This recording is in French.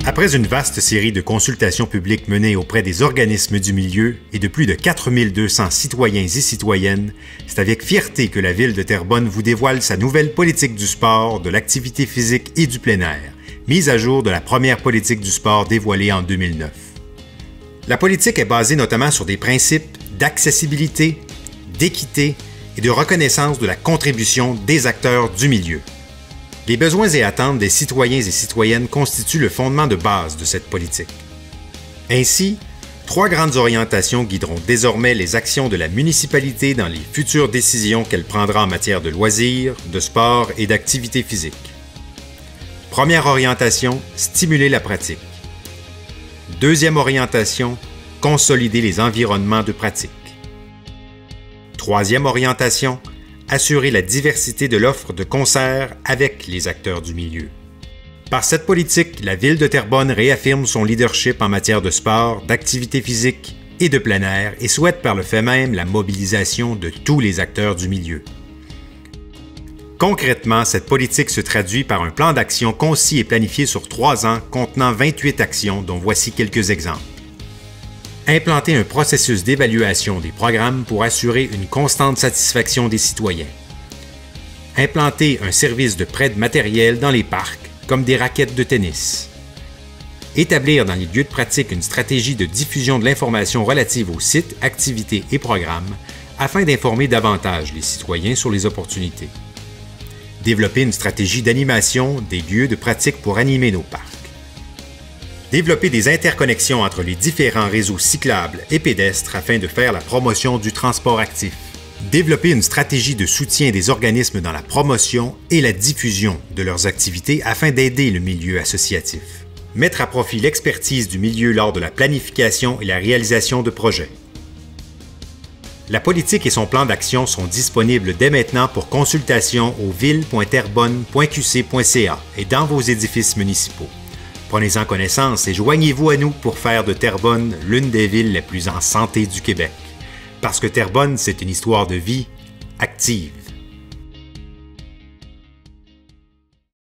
Après une vaste série de consultations publiques menées auprès des organismes du milieu et de plus de 4200 citoyens et citoyennes, c'est avec fierté que la Ville de Terrebonne vous dévoile sa nouvelle politique du sport, de l'activité physique et du plein air, mise à jour de la première politique du sport dévoilée en 2009. La politique est basée notamment sur des principes d'accessibilité, d'équité et de reconnaissance de la contribution des acteurs du milieu. Les besoins et attentes des citoyens et citoyennes constituent le fondement de base de cette politique. Ainsi, 3 grandes orientations guideront désormais les actions de la municipalité dans les futures décisions qu'elle prendra en matière de loisirs, de sport et d'activité physique. Première orientation, stimuler la pratique. Deuxième orientation, consolider les environnements de pratique. Troisième orientation, assurer la diversité de l'offre de concerts avec les acteurs du milieu. Par cette politique, la Ville de Terrebonne réaffirme son leadership en matière de sport, d'activité physique et de plein air et souhaite par le fait même la mobilisation de tous les acteurs du milieu. Concrètement, cette politique se traduit par un plan d'action concis et planifié sur 3 ans contenant 28 actions dont voici quelques exemples. Implanter un processus d'évaluation des programmes pour assurer une constante satisfaction des citoyens. Implanter un service de prêt de matériel dans les parcs, comme des raquettes de tennis. Établir dans les lieux de pratique une stratégie de diffusion de l'information relative aux sites, activités et programmes afin d'informer davantage les citoyens sur les opportunités. Développer une stratégie d'animation des lieux de pratique pour animer nos parcs. Développer des interconnexions entre les différents réseaux cyclables et pédestres afin de faire la promotion du transport actif. Développer une stratégie de soutien des organismes dans la promotion et la diffusion de leurs activités afin d'aider le milieu associatif. Mettre à profit l'expertise du milieu lors de la planification et la réalisation de projets. La politique et son plan d'action sont disponibles dès maintenant pour consultation au ville.terrebonne.qc.ca et dans vos édifices municipaux. Prenez-en connaissance et joignez-vous à nous pour faire de Terrebonne l'une des villes les plus en santé du Québec. Parce que Terrebonne, c'est une histoire de vie active.